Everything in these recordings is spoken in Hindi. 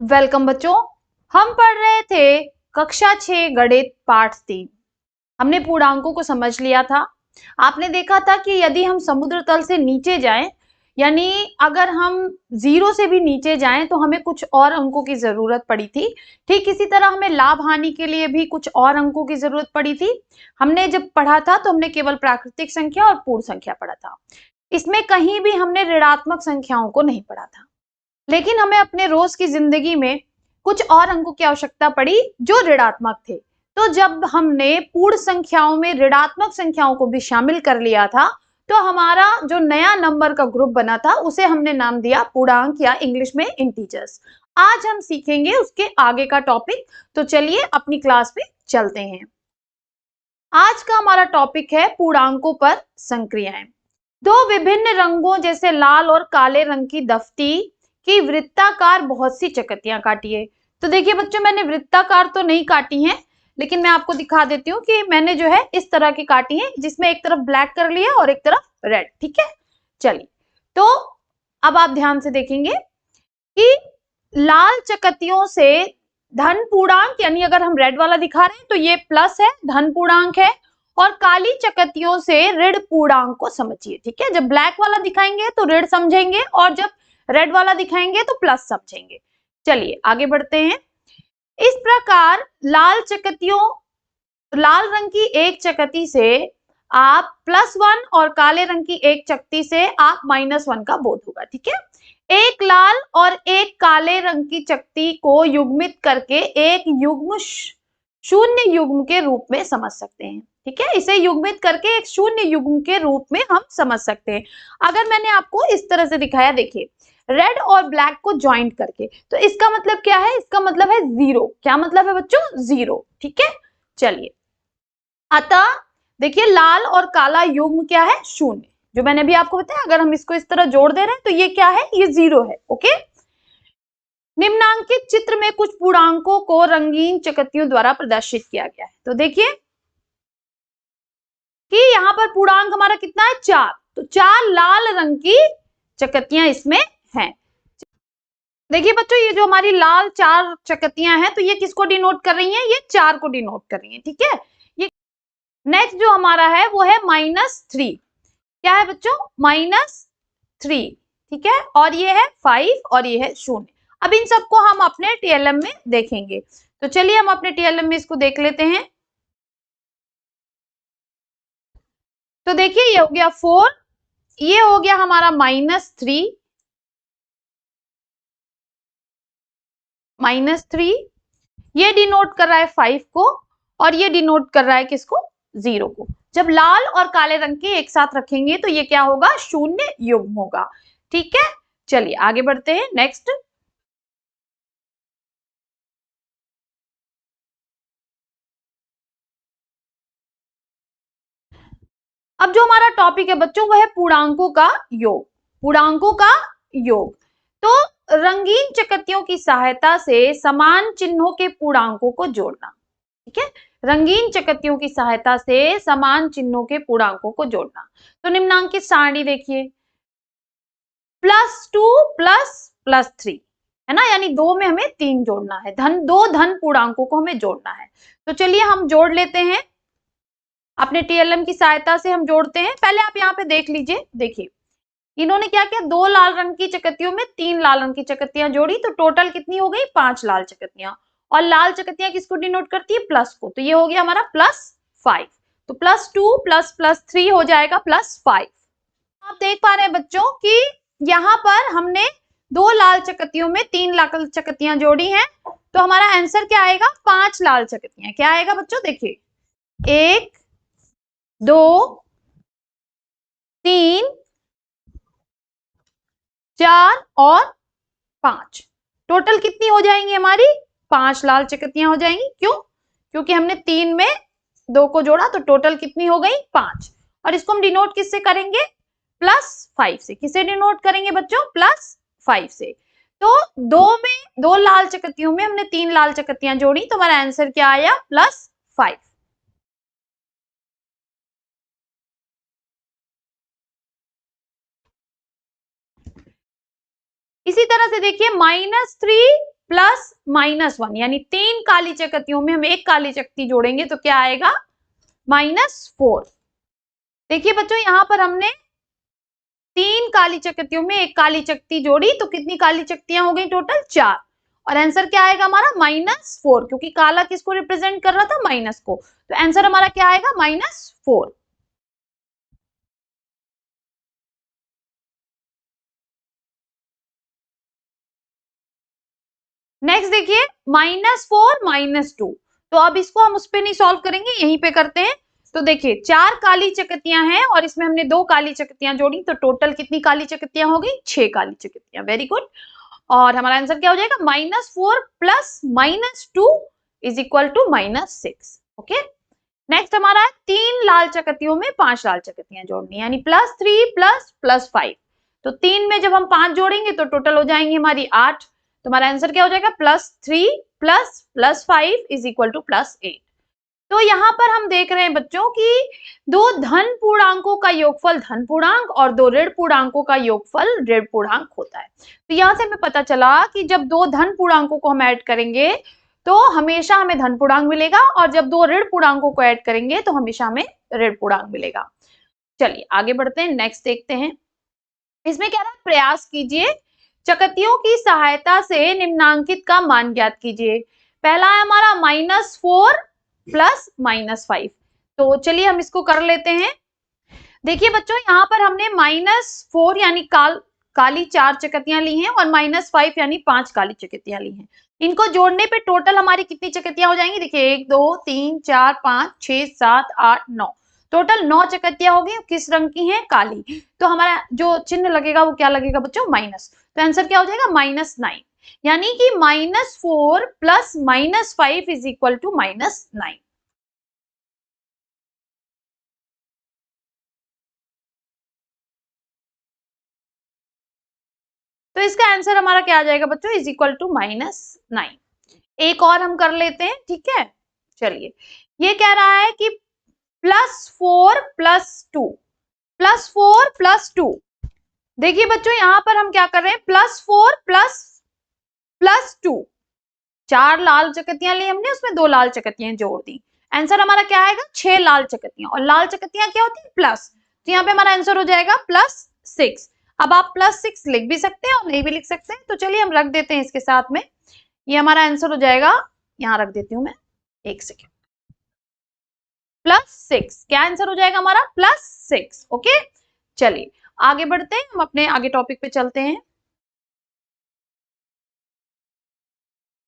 वेलकम बच्चों। हम पढ़ रहे थे कक्षा 6 गणित पाठ 3। हमने पूर्णांकों को समझ लिया था। आपने देखा था कि यदि हम समुद्र तल से नीचे जाएं, यानी अगर हम 0 से भी नीचे जाएं तो हमें कुछ और अंकों की जरूरत पड़ी थी। ठीक इसी तरह हमें लाभ हानि के लिए भी कुछ और अंकों की जरूरत पड़ी थी। हमने जब पढ़ा था तो हमने केवल प्राकृतिक संख्या और पूर्ण संख्या पढ़ा था। इसमें कहीं भी हमने ऋणात्मक संख्याओं को नहीं पढ़ा था। लेकिन हमें अपने रोज की जिंदगी में कुछ और अंकों की आवश्यकता पड़ी जो ऋणात्मक थे। तो जब हमने पूर्ण संख्याओं में ऋणात्मक संख्याओं को भी शामिल कर लिया था तो हमारा जो नया नंबर का ग्रुप बना था उसे हमने नाम दिया पूर्णांक या इंग्लिश में इंटीजर्स। आज हम सीखेंगे उसके आगे का टॉपिक। तो चलिए अपनी क्लास में चलते हैं। आज का हमारा टॉपिक है पूर्णांकों पर संक्रियाएं। दो विभिन्न रंगों जैसे लाल और काले रंग की दफ्ती की वृत्ताकार बहुत सी चकतियां काटी है। तो देखिए बच्चों, मैंने वृत्ताकार तो नहीं काटी है, लेकिन मैं आपको दिखा देती हूँ कि मैंने जो है इस तरह की काटी है, जिसमें एक तरफ ब्लैक कर लिया और एक तरफ रेड। ठीक है, चलिए। तो अब आप ध्यान से देखेंगे कि लाल चकतियों से धन पूर्णांक, यानी अगर हम रेड वाला दिखा रहे हैं तो ये प्लस है, धन पूर्णांक है, और काली चकतियों से ऋण पूर्णांक को समझिए। ठीक है, जब ब्लैक वाला दिखाएंगे तो ऋण समझेंगे और जब रेड वाला दिखाएंगे तो प्लस समझेंगे। चलिए आगे बढ़ते हैं। इस प्रकार लाल रंग की एक चकती से आप +1 और काले रंग की एक चकती से आप -1 का बोध होगा। ठीक है, एक लाल और एक काले रंग की चकती को युग्मित करके एक युग्म शून्य युग्म के रूप में समझ सकते हैं। ठीक है, इसे युग्मित करके एक शून्य युग्म के रूप में हम समझ सकते हैं। अगर मैंने आपको इस तरह से दिखाया, देखिए रेड और ब्लैक को ज्वाइंट करके, तो इसका मतलब क्या है? इसका मतलब है 0। क्या मतलब है बच्चों? 0। ठीक है, चलिए। अतः देखिए लाल और काला युग्म क्या है? शून्य। जो मैंने भी आपको बताया, अगर हम इसको इस तरह जोड़ दे रहे हैं तो ये क्या है? ये 0 है। ओके, निम्नांकित चित्र में कुछ पूर्णांकों को रंगीन चकतियों द्वारा प्रदर्शित किया गया है। तो देखिए कि यहाँ पर पूर्णांक हमारा कितना है? 4। तो 4 लाल रंग की चकतियां इसमें हैं। देखिए बच्चों, ये जो हमारी लाल 4 चकतियां हैं, तो ये किसको डिनोट कर रही हैं? ये 4 को डिनोट कर रही हैं। ठीक है, ये नेक्स्ट जो हमारा है वो है -3। क्या है बच्चों? -3। ठीक है, और ये है 5 और ये है 0। अब इन सबको हम अपने टीएलएम में देखेंगे। तो चलिए हम अपने टीएलएम में इसको देख लेते हैं। तो देखिए ये हो गया 4, ये हो गया हमारा -3, -3, ये डिनोट कर रहा है 5 को, और ये डिनोट कर रहा है किसको? 0 को। जब लाल और काले रंग के एक साथ रखेंगे तो ये क्या होगा? शून्य युग्म होगा। ठीक है, चलिए आगे बढ़ते हैं। नेक्स्ट, अब जो हमारा टॉपिक है बच्चों वो है पूर्णांकों का योग। पूर्णांकों का योग। तो रंगीन चकतियों की सहायता से समान चिन्हों के पूर्णांकों को जोड़ना। ठीक है, रंगीन चकतियों की सहायता से समान चिन्हों के पूर्णांकों को जोड़ना। तो निम्नांकित सारणी देखिए, +2 ++3 है ना, यानी 2 में हमें 3 जोड़ना है। दो धन पूर्णांकों को हमें जोड़ना है। तो चलिए हम जोड़ लेते हैं, अपने टीएलएम की सहायता से हम जोड़ते हैं। पहले आप यहाँ पे देख लीजिए। देखिए इन्होंने क्या किया? 2 लाल रंग की चकतियों में 3 लाल रंग की चकतियां जोड़ी, तो टोटल कितनी हो गई? 5 लाल चकतियां। और लाल चकतियां किसको डिनोट करती है? प्लस को। तो ये हो गया हमारा +5। तो +2 ++3 हो जाएगा +5। आप देख पा रहे हैं बच्चों कि यहाँ पर हमने 2 लाल चकतियों में 3 लाल चकतियां जोड़ी हैं, तो हमारा आंसर क्या आएगा? 5 लाल चकतियां। क्या आएगा बच्चों? देखिए 1 2 3 4 और 5। टोटल कितनी हो जाएंगी हमारी? 5 लाल चकतियां हो जाएंगी। क्यों? क्योंकि हमने 3 में 2 को जोड़ा, तो टोटल कितनी हो गई? 5। और इसको हम डिनोट किससे करेंगे? +5 से। किसे डिनोट करेंगे बच्चों? +5 से। तो 2 लाल चकतियों में हमने 3 लाल चकतियां जोड़ी, तो हमारा आंसर क्या आया? +5। इसी तरह से देखिए -3 -1, यानी 3 काली चकत्तियों में हम एक काली चकत्ती जोड़ेंगे तो क्या आएगा, -4। देखिए बच्चों यहाँ पर हमने 3 काली चकत्तियों में एक काली चकत्ती जोड़ी तो कितनी काली चकत्तियां हो गई, टोटल 4। और आंसर क्या आएगा हमारा, -4, क्योंकि काला किसको रिप्रेजेंट कर रहा था, माइनस को। तो आंसर हमारा क्या आएगा, -4। नेक्स्ट देखिए -4 -2। तो अब इसको हम उस पे नहीं सॉल्व करेंगे, यहीं पे करते हैं। तो देखिए 4 काली चकत्तियां हैं और इसमें हमने 2 काली चकत्तियां जोड़ी तो टोटल कितनी काली चकत्तियां हो गई, 6 काली चकत्तियां। Very good. और हमारा आंसर क्या हो जाएगा, -4 plus -2 is equal to -6। Okay. Next हमारा है 3 लाल चकत्तियों में 5 लाल चकत्तियां जोड़नी, यानी +3 प्लस 5। तो 3 में जब हम 5 जोड़ेंगे तो टोटल हो जाएंगे हमारी 8। तो हमारा आंसर क्या हो जाएगा, +3 प्लस 5 इज इक्वल टू +8। तो यहाँ पर हम देख रहे हैं बच्चों कि 2 धन पूर्णांकों का योगफल धन पूर्णांक और 2 ऋण पूर्णांकों का योगफल ऋण पूर्णांक होता है। तो यहाँ से हमें पता चला कि जब 2 धन पूर्णांकों को हम ऐड करेंगे तो हमेशा हमें धन पूर्णांक मिलेगा, और जब 2 ऋण पूर्णांकों को ऐड करेंगे तो हमेशा हमें ऋण पूर्णांक मिलेगा। चलिए आगे बढ़ते हैं, नेक्स्ट देखते हैं। इसमें क्या रहा, प्रयास कीजिए, चकत्तियों की सहायता से निम्नांकित का मान ज्ञात कीजिए। पहला है हमारा -4 प्लस -5। तो चलिए हम इसको कर लेते हैं। देखिए बच्चों यहाँ पर हमने -4 यानी काली 4 चकत्तियां ली हैं और -5 यानी 5 काली चकत्तियां ली हैं। इनको जोड़ने पे टोटल हमारी कितनी चकत्तियां हो जाएंगी, देखिए 1 2 3 4 5 6 7 8 9, टोटल 9 चकत्तियां हो गई। किस रंग की हैं, काली। तो हमारा जो चिन्ह लगेगा वो क्या लगेगा बच्चों, माइनस। तो आंसर क्या हो जाएगा, -9, यानी कि -4 प्लस -5 इज इक्वल टू -9। तो इसका आंसर हमारा क्या आ जाएगा बच्चों, इज इक्वल टू -9। एक और हम कर लेते हैं, ठीक है। चलिए ये कह रहा है कि +4 प्लस 2। देखिए बच्चों यहाँ पर हम क्या कर रहे हैं, +4 प्लस 2। 4 लाल चकत्तियां ली हमने, उसमें 2 लाल चकत्तियां जोड़ दी। आंसर हमारा क्या आएगा, 6 लाल चकत्तियां। और लाल चकत्तियां क्या होती है, प्लस। तो यहाँ पे हमारा आंसर हो जाएगा +6। अब आप +6 लिख भी सकते हैं और नहीं भी लिख सकते हैं, तो चलिए हम रख देते हैं इसके साथ में। ये हमारा आंसर हो जाएगा, यहाँ रख देती हूँ मैं, एक सेकेंड, +6। क्या आंसर हो जाएगा हमारा, +6। ओके। चलिए आगे बढ़ते हैं, हम अपने आगे टॉपिक पे चलते हैं।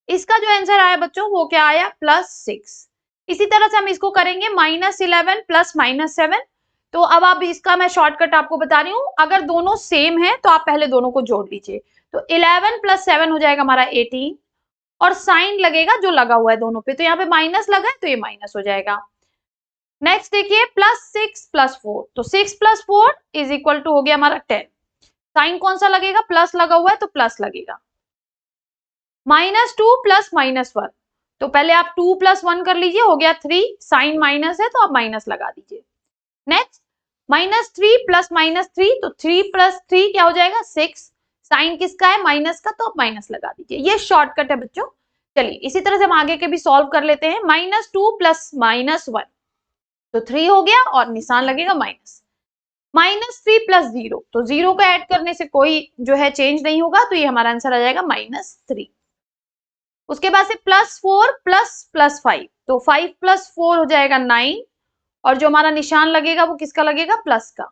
इसका जो आंसर आया बच्चों वो क्या आया, +6। इसी तरह से हम इसको करेंगे -11 प्लस -7। तो अब आप इसका मैं शॉर्टकट आपको बता रही हूँ, अगर दोनों सेम है तो आप पहले दोनों को जोड़ लीजिए। तो 11 प्लस 7 हो जाएगा हमारा 18, और साइन लगेगा जो लगा हुआ है दोनों पे, तो यहाँ पे माइनस लगा है तो ये माइनस हो जाएगा। नेक्स्ट देखिए +6 प्लस 4, तो 6 प्लस 4 इज इक्वल टू हो गया हमारा 10। साइन कौन सा लगेगा, प्लस लगा हुआ है तो प्लस लगेगा। -2 प्लस -1, तो पहले आप 2 प्लस 1 कर लीजिए, हो गया 3। साइन माइनस है तो आप माइनस लगा दीजिए। नेक्स्ट -3 प्लस -3, तो 3 प्लस 3 क्या हो जाएगा, 6। साइन किसका है, माइनस का, तो आप माइनस लगा दीजिए। ये शॉर्टकट है बच्चों। चलिए इसी तरह से हम आगे के भी सॉल्व कर लेते हैं। -2 प्लस -1, तो 3 हो गया और निशान लगेगा माइनस। -3 प्लस 0, तो 0 को ऐड करने से कोई जो है चेंज नहीं होगा, तो ये हमारा आंसर आ जाएगा -3। उसके बाद से +4 प्लस 5, तो 5 प्लस 4 हो जाएगा 9, और जो हमारा निशान लगेगा वो किसका लगेगा, प्लस का।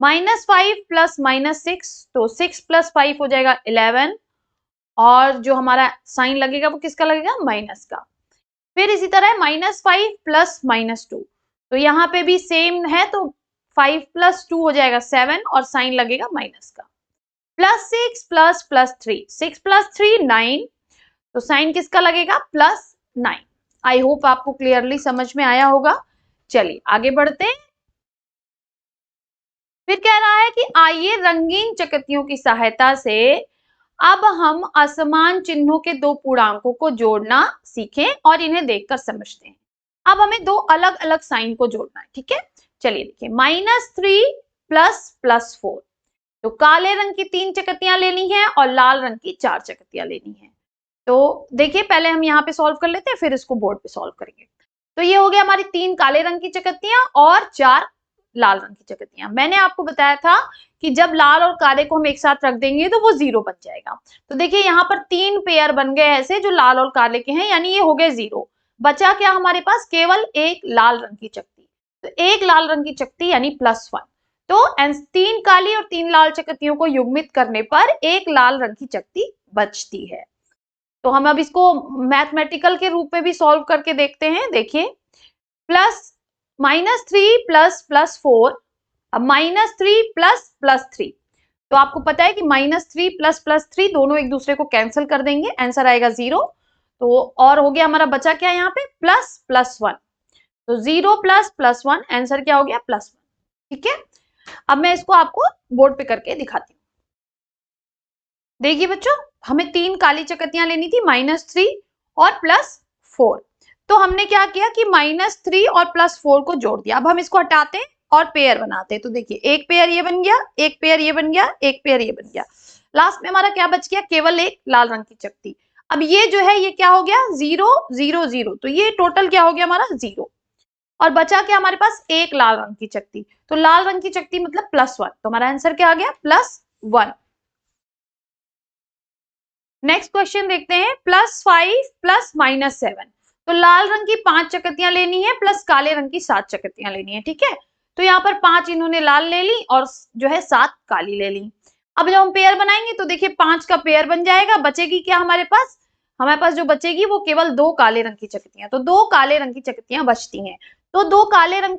-5 प्लस -6, तो 6 प्लस 5 हो जाएगा 11, और जो हमारा साइन लगेगा वो किसका लगेगा, माइनस का। फिर इसी तरह -5 प्लस -2, तो यहाँ पे भी सेम है, तो 5 प्लस 2 हो जाएगा 7, और साइन लगेगा माइनस का। +6 प्लस 3, 6 प्लस 3 9, तो साइन किसका लगेगा, +9। आई होप आपको क्लियरली समझ में आया होगा। चलिए आगे बढ़ते हैं। फिर कह रहा है कि आइए रंगीन चकत्तियों की सहायता से अब हम असमान चिन्हों के 2 पूर्णांकों को जोड़ना सीखें और इन्हें देखकर समझते हैं। अब हमें 2 अलग अलग साइन को जोड़ना है, ठीक है। चलिए देखिए -3 प्लस 4, तो काले रंग की 3 चकत्तियां लेनी है और लाल रंग की 4 चकत्तियां लेनी है। तो देखिए पहले हम यहाँ पे सॉल्व कर लेते हैं, फिर इसको बोर्ड पे सॉल्व करेंगे। तो ये हो गया हमारी 3 काले रंग की चकत्तियां और 4 लाल रंग की चकत्तियां। मैंने आपको बताया था कि जब लाल और काले को हम एक साथ रख देंगे तो वो 0 बन जाएगा। तो देखिए यहाँ पर 3 पेयर बन गए ऐसे जो लाल और काले के हैं, यानी ये हो गए 0। बचा क्या हमारे पास? केवल एक लाल रंग की चकत्ती। तो एक लाल रंग की चकत्ती यानी +1। तो 3 काली और 3 लाल चकत्तियों को युग्मित करने पर एक लाल रंग की चकत्ती बचती है। तो हम अब इसको मैथमेटिकल के रूप में भी सॉल्व करके देखते हैं। देखिए -3 प्लस 4, अब -3 प्लस 3। तो आपको पता है कि -3 प्लस 3 दोनों एक दूसरे को कैंसिल कर देंगे, आंसर आएगा 0। तो और हो गया हमारा, बचा क्या यहाँ पे? ++1। तो 0 प्लस 1, आंसर क्या हो गया? +1। ठीक है, अब मैं इसको आपको बोर्ड पे करके दिखाती हूँ। देखिए बच्चों, हमें 3 काली चकत्तियां लेनी थी, -3 और +4। तो हमने क्या किया कि -3 और +4 को जोड़ दिया। अब हम इसको हटाते हैं और पेयर बनाते हैं। तो देखिए एक पेयर ये बन गया, एक पेयर ये बन गया, एक पेयर ये बन गया। लास्ट में हमारा क्या बच गया? केवल एक लाल रंग की चकत्ती। अब ये जो है ये क्या हो गया? 0 0 0। तो ये टोटल क्या हो गया हमारा? 0। और बचा क्या हमारे पास? एक लाल रंग की चकत्ती। तो लाल रंग की चकत्ती मतलब +1। तो हमारा आंसर क्या आ गया? +1। नेक्स्ट क्वेश्चन देखते हैं, +5 प्लस -7। तो लाल रंग की 5 चकत्तियां लेनी है प्लस काले रंग की 7 चकत्तियां लेनी है। ठीक है, तो यहाँ पर 5 इन्होंने लाल ले ली और जो है 7 काली ले ली। अब जब हम पेयर बनाएंगे तो देखिए 5 का पेयर बन जाएगा। बचेगी क्या हमारे पास? हमारे पास जो बचेगी वो केवल 2 काले रंग की चकत्तियां। तो 2 काले रंग की चकत्तियां बचती हैं। तो दो काले रंग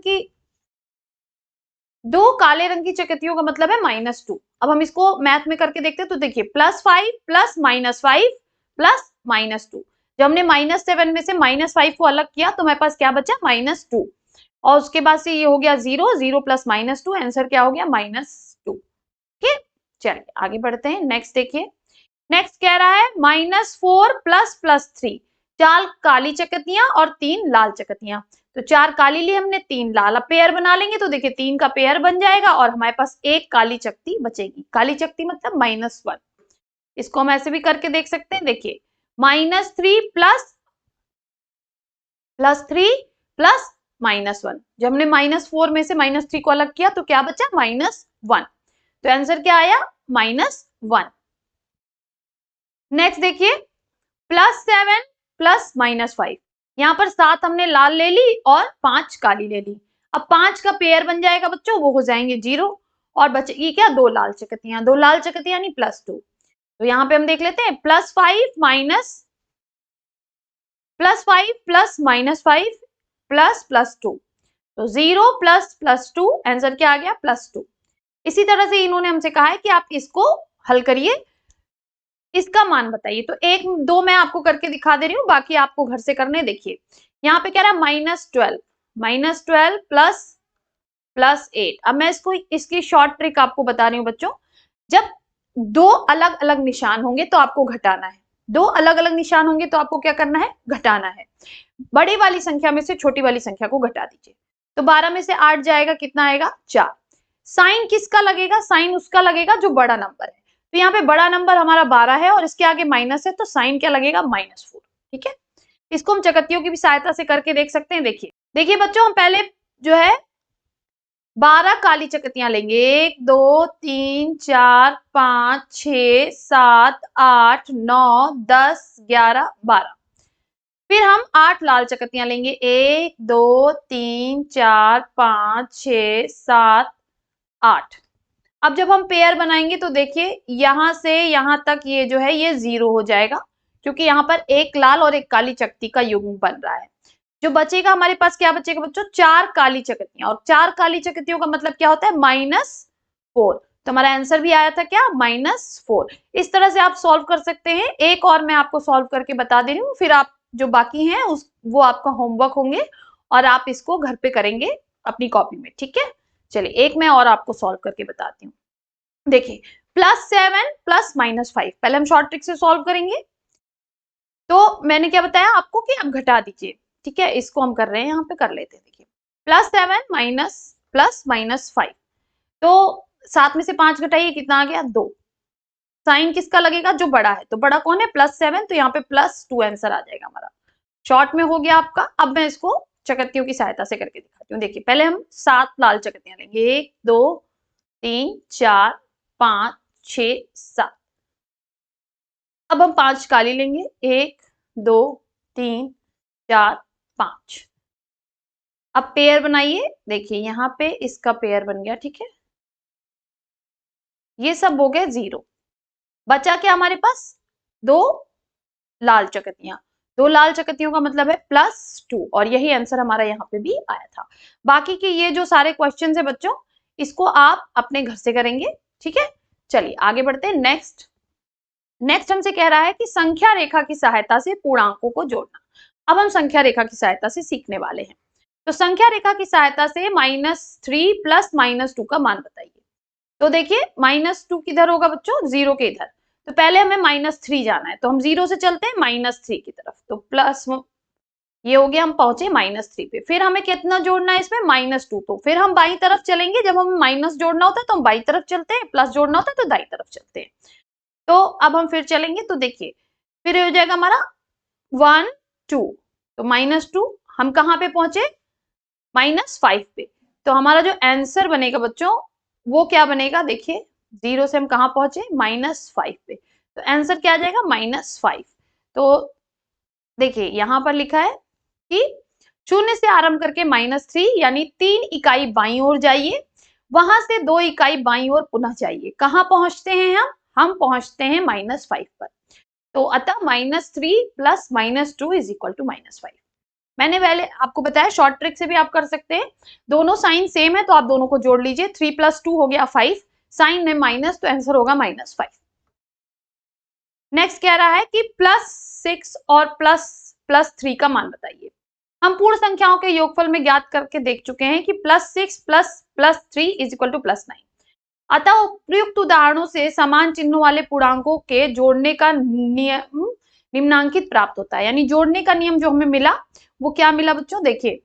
की चकत्तियों का मतलब है -2। अब हम इसको मैथ में करके देखते हैं। तो देखिए +5 प्लस -5 प्लस -2। जब हमने -7 में से -5 को अलग किया तो हमारे पास क्या बचा? -2। और उसके बाद से ये हो गया 0, 0 प्लस -2, आंसर क्या हो गया? -2। ठीक है, चलिए आगे बढ़ते हैं। नेक्स्ट देखिए, नेक्स्ट कह रहा है -4 प्लस 3। 4 काली चकत्तियां और 3 लाल चकत्तियां। तो 4 काली ली हमने, 3 लाल। अब पेयर बना लेंगे तो देखिए 3 का पेयर बन जाएगा और हमारे पास एक काली चकत्ती बचेगी। काली चकत्ती मतलब -1। इसको हम ऐसे भी करके देख सकते हैं। देखिए -3 +3 प्लस -1। जब हमने -4 में से -3 को अलग किया तो क्या बचा? -1। तो आंसर क्या आया? -1। नेक्स्ट देखिए, +7 प्लस -5। यहाँ पर 7 हमने लाल ले ली और 5 काली ले ली। अब 5 का पेयर बन जाएगा बच्चों, वो हो जाएंगे 0 और बचेगी क्या? 2 लाल चकत्तियां। 2 लाल चकत्तियां यानी +2। तो यहाँ पे हम देख लेते हैं, +5 प्लस -5 प्लस 2। तो 0 प्लस 2, आंसर क्या आ गया? +2। इसी तरह से इन्होंने हमसे कहा है कि आप इसको हल करिए, इसका मान बताइए। तो 1 2 मैं आपको करके दिखा दे रही हूँ, बाकी आपको घर से करने। देखिए यहाँ पे कह रहा है -12 प्लस 8। अब मैं इसकी शॉर्ट ट्रिक आपको बता रही हूँ बच्चों। जब 2 अलग अलग निशान होंगे तो आपको घटाना है। 2 अलग अलग निशान होंगे तो आपको क्या करना है? घटाना है। बड़ी वाली संख्या में से छोटी वाली संख्या को घटा दीजिए। तो 12 में से 8 जाएगा, कितना आएगा? 4। साइन किसका लगेगा? साइन उसका लगेगा जो बड़ा नंबर है। तो यहाँ पे बड़ा नंबर हमारा 12 है और इसके आगे माइनस है, तो साइन क्या लगेगा? -4। ठीक है, इसको हम चकत्तियों की भी सहायता से करके देख सकते हैं। देखिए देखिए बच्चों, हम पहले जो है 12 काली चकत्तियां लेंगे। 1 2 3 4 5 6 7 8 9 10 11 12। फिर हम 8 लाल चकत्तियां लेंगे। 1 2 3 4 5 6 7 8। अब जब हम पेयर बनाएंगे तो देखिए यहां से यहां तक ये जो है ये 0 हो जाएगा, क्योंकि यहाँ पर एक लाल और एक काली चकत्ती का युग्म बन रहा है। जो बचेगा हमारे पास, क्या बचेगा बच्चों? 4 काली चकत्तियां। और 4 काली चकत्तियों का मतलब क्या होता है? -4। तो हमारा आंसर भी आया था क्या? -4। इस तरह से आप सॉल्व कर सकते हैं। एक और मैं आपको सॉल्व करके बता दे रही हूँ, फिर आप जो बाकी हैं वो आपका होमवर्क होंगे और आप इसको घर पे करेंगे अपनी कॉपी में। ठीक है, चलिए एक मैं और आपको सॉल्व करके बताती हूँ। देखिए +7 प्लस -5, पहले हम शॉर्ट ट्रिक से सॉल्व करेंगे। तो मैंने क्या बताया आपको कि आप घटा दीजिए। ठीक है, इसको हम कर रहे हैं, यहाँ पे कर लेते हैं। देखिए +7 प्लस -5। तो 7 में से 5 घटाइए, कितना आ गया? 2। साइन किसका लगेगा, जो बड़ा है, तो बड़ा कौन है, +7, तो यहाँ पे +2 आंसर आ जाएगा हमारा। शॉर्ट में हो गया आपका। अब मैं इसको चकत्तियों की सहायता से करके दिखाती हूँ। देखिए पहले हम 7 लाल चकत्तियां लेंगे, 1 2 3 4 5 6 7। अब हम 5 काली लेंगे, 1 2 3 4 5। अब पेयर बनाइए, देखिए यहाँ पे इसका पेयर बन गया, ठीक है। ये सब हो गए 0। बचा क्या हमारे पास, 2 लाल चकत्तियां। 2 लाल चकत्तियों का मतलब है +2, और यही आंसर हमारा यहाँ पे भी आया था। बाकी के ये जो सारे क्वेश्चन है बच्चों, इसको आप अपने घर से करेंगे, ठीक है। चलिए आगे बढ़ते हैं। नेक्स्ट हमसे कह रहा है कि संख्या रेखा की सहायता से पूर्णांकों को जोड़ना। अब हम संख्या रेखा की सहायता से सीखने वाले हैं। तो संख्या रेखा की सहायता से -3 प्लस -2 का मान बताइए। तो देखिए -2 किधर होगा बच्चों, 0 के इधर। तो पहले हमें -3 जाना है, तो हम 0 से चलते हैं -3 की तरफ, तो प्लस ये हो गया, हम पहुंचे -3 पे। फिर हमें कितना जोड़ना है इसमें, -2। तो फिर हम बाई तरफ चलेंगे, जब हमें माइनस जोड़ना होता है तो हम बाई तरफ चलते हैं, प्लस जोड़ना होता है तो दाई तरफ चलते हैं। तो अब हम फिर चलेंगे, तो देखिए फिर हो जाएगा हमारा 1 2, तो -2 हम कहाँ पे पहुंचे, -5 पे। तो हमारा जो आंसर बनेगा बच्चों वो क्या बनेगा, देखिए 0 से हम कहाँ पहुंचे, -5 पे। तो आंसर क्या आ जाएगा, -5। तो देखिए यहां पर लिखा है कि 0 से आरंभ करके -3 यानी 3 इकाई बाईं ओर जाइए, वहां से 2 इकाई बाईं ओर पुनः जाइए। कहां पहुंचते हैं हम पहुंचते हैं -5 पर। तो अतः -3 प्लस -2 इज इक्वल टू -5। मैंने पहले आपको बताया शॉर्ट ट्रिक से भी आप कर सकते हैं, दोनों साइन सेम है तो आप दोनों को जोड़ लीजिए। 3 + 2 हो गया 5, साइन में माइनस, तो आंसर होगा -5। नेक्स्ट कह रहा है कि +6 और +3 का मान बताइए। हम पूर्ण संख्याओं के योगफल में ज्ञात करके देख चुके हैं कि +6 + 3 इज इक्वल टू +9। अतः उपयुक्त उदाहरणों से समान चिन्हों वाले पूर्णांकों के जोड़ने का नियम निम्नांकित प्राप्त होता है। यानी जोड़ने का नियम जो हमें मिला वो क्या मिला बच्चों, देखिए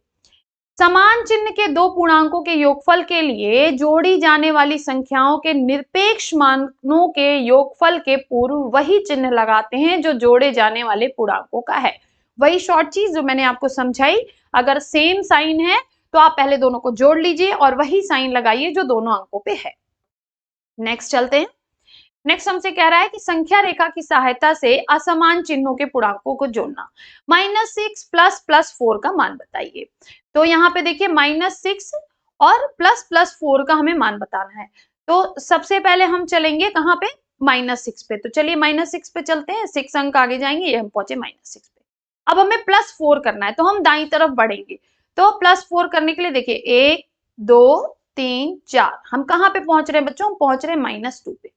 समान चिन्ह के दो पूर्णांकों के योगफल के लिए जोड़ी जाने वाली संख्याओं के निरपेक्ष मानों के योगफल के पूर्व वही चिन्ह लगाते हैं जो जोड़े जाने वाले पूर्णांकों का है। वही शॉर्ट चीज जो मैंने आपको समझाई, अगर सेम साइन है तो आप पहले दोनों को जोड़ लीजिए और वही साइन लगाइए जो दोनों अंकों पे है। नेक्स्ट चलते हैं। नेक्स्ट हमसे कह रहा है कि संख्या रेखा की सहायता से असमान चिन्हों के पूर्णांकों को जोड़ना। -6 + 4 का मान बताइए। तो यहाँ पे देखिए -6 और +4 का हमें मान बताना है। तो सबसे पहले हम चलेंगे कहाँ पे, -6 पे। तो चलिए -6 पे चलते हैं, 6 अंक आगे जाएंगे, ये हम पहुंचे -6 पे। अब हमें +4 करना है, तो हम दाई तरफ बढ़ेंगे। तो +4 करने के लिए देखिए 1 2 3 4, हम कहाँ पे पहुंच रहे हैं बच्चों, हम पहुंच रहे हैं -2 पे।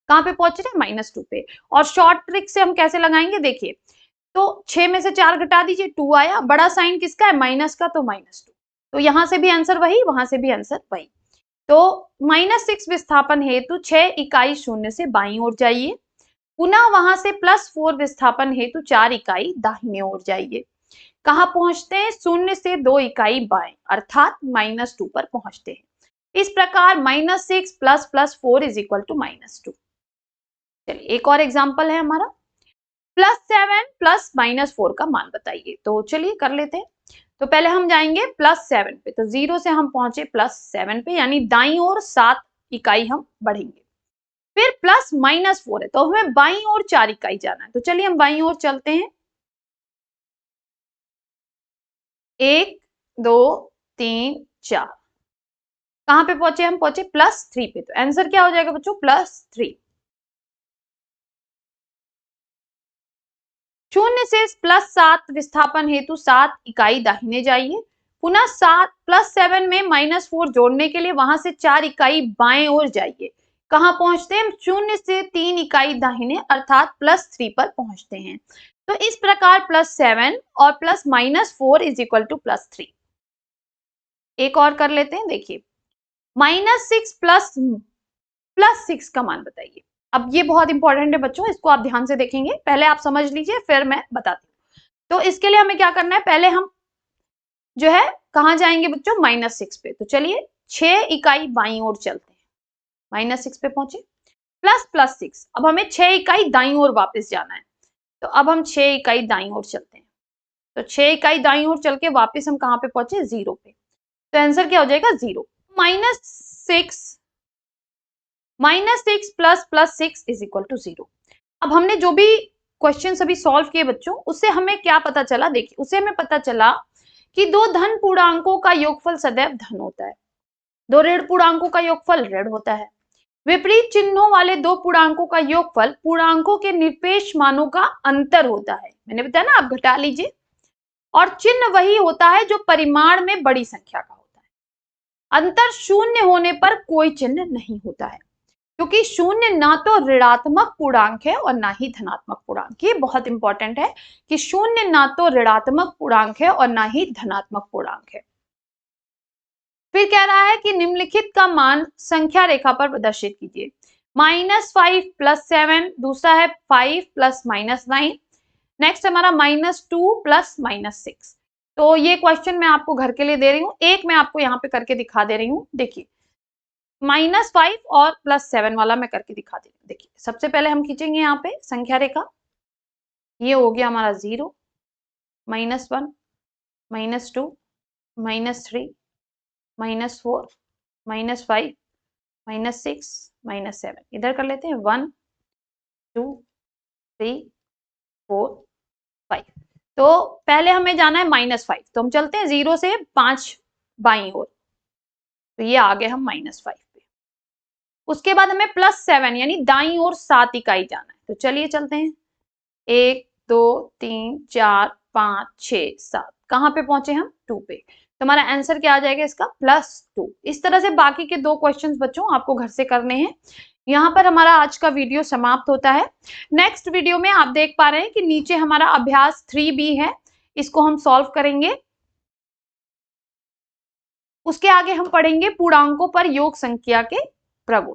कहां पे पहुंच रहे हैं, -2 पे। और शॉर्ट ट्रिक से हम कैसे लगाएंगे, देखिए तो 6 में से 4 घटा दीजिए, 2 आया। बड़ा साइन किसका है, माइनस का, तो -2। तो यहां से भी आंसर वही, वहां से भी आंसर वही। तो -6 विस्थापन हेतु 6 इकाई शून्य से बाईं ओर जाइए, पुनः वहां से +4 विस्थापन हेतु 4 इकाई दाहिने ओर जाइए। कहां पहुंचते हैं, 0 से 2 इकाई बाएं, अर्थात -2 पर पहुंचते हैं। इस प्रकार -6 + 4 इज इक्वल टू -2। चलिए एक और एग्जांपल है हमारा, +7 + -4 का मान बताइए। तो चलिए कर लेते हैं। तो पहले हम जाएंगे +7 पे, तो 0 से हम पहुंचे +7 पे, यानी दाईं ओर 7 इकाई हम बढ़ेंगे। फिर +-4 है, तो हमें बाईं ओर 4 इकाई जाना है। तो चलिए हम बाईं ओर चलते हैं, 1 2 3 4। कहां पे पहुंचे, हम पहुंचे +3 पे। तो आंसर क्या हो जाएगा बच्चों, +3। 0 से +7 विस्थापन हेतु 7 इकाई दाहिने जाइए, पुनः 7 +7 में -4 जोड़ने के लिए वहां से 4 इकाई बाएं ओर जाइए। कहां पहुंचते हैं, 0 से 3 इकाई दाहिने, अर्थात +3 पर पहुंचते हैं। तो इस प्रकार +7 और +-4 इज इक्वल टू +3। एक और कर लेते हैं, देखिए -6 +6 का मान बताइए। अब ये बहुत इंपॉर्टेंट है बच्चों, इसको आप ध्यान से देखेंगे, पहले आप समझ लीजिए फिर मैं बताती हूँ। तो इसके लिए हमें क्या करना है, पहले हम जो है कहां जाएंगे बच्चों, -6 पे। तो चलिए 6 इकाई बाईं ओर चलते हैं, -6 पे पहुंचे। Plus plus 6। अब हमें 6 इकाई दाईं ओर वापस जाना है, तो अब हम 6 इकाई दाईं ओर चलते हैं। तो 6 इकाई दाईं ओर चल के वापस हम कहां पे पहुंचे, 0 पे। तो आंसर क्या हो जाएगा, 0। -6 plus plus 6 is equal to 0। अब हमने जो भी क्वेश्चन अभी सॉल्व किए बच्चों, उससे हमें क्या पता चला, देखिए उससे हमें पता चला कि दो धन पूर्णांकों का योगफल सदैव धन होता है, दो ऋण पूर्णांकों का योगफल ऋण होता है। विपरीत चिन्हों वाले दो पूर्णांकों का योगफल पूर्णांकों के निरपेक्ष मानों का अंतर होता है। मैंने बताया ना, आप घटा लीजिए। और चिन्ह वही होता है जो परिमाण में बड़ी संख्या का होता है। अंतर शून्य होने पर कोई चिन्ह नहीं होता है, क्योंकि शून्य ना तो ऋणात्मक पूर्णांक है और ना ही धनात्मक पूर्णांक। ये बहुत इंपॉर्टेंट है कि शून्य ना तो ऋणात्मक पूर्णांक है और ना ही धनात्मक पूर्णांक है। फिर कह रहा है कि निम्नलिखित का मान संख्या रेखा पर प्रदर्शित कीजिए। -5 + 7, दूसरा है 5 + -9, नेक्स्ट हमारा -2 + -6। तो ये क्वेश्चन मैं आपको घर के लिए दे रही हूँ, एक मैं आपको यहाँ पे करके दिखा दे रही हूँ। देखिए -5 और +7 वाला मैं करके दिखा दे रही हूँ। देखिए सबसे पहले हम खींचेंगे यहाँ पे संख्या रेखा, ये हो गया हमारा 0, -1, -2, -3, -4, -5, -6, -7। इधर कर लेते हैं 1 2 3 4 5। तो पहले हमें जाना है -5, तो हम चलते हैं 0 से 5 बाईं ओर, तो ये आ गए हम -5 पे। उसके बाद हमें +7 यानी दाईं ओर 7 इकाई जाना है, तो चलिए चलते हैं। 1 2 3 4 5 6 7, कहां पे पहुंचे हम, 2 पे। तो हमारा आंसर क्या आ जाएगा इसका, +2। इस तरह से बाकी के दो क्वेश्चंस बच्चों आपको घर से करने हैं। यहाँ पर हमारा आज का वीडियो समाप्त होता है। नेक्स्ट वीडियो में आप देख पा रहे हैं कि नीचे हमारा अभ्यास 3B है, इसको हम सॉल्व करेंगे। उसके आगे हम पढ़ेंगे पूर्णांकों पर योग संख्या के प्रगुण।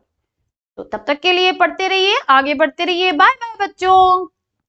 तो तब तक के लिए पढ़ते रहिए, आगे बढ़ते रहिए। बाय बाय बच्चों।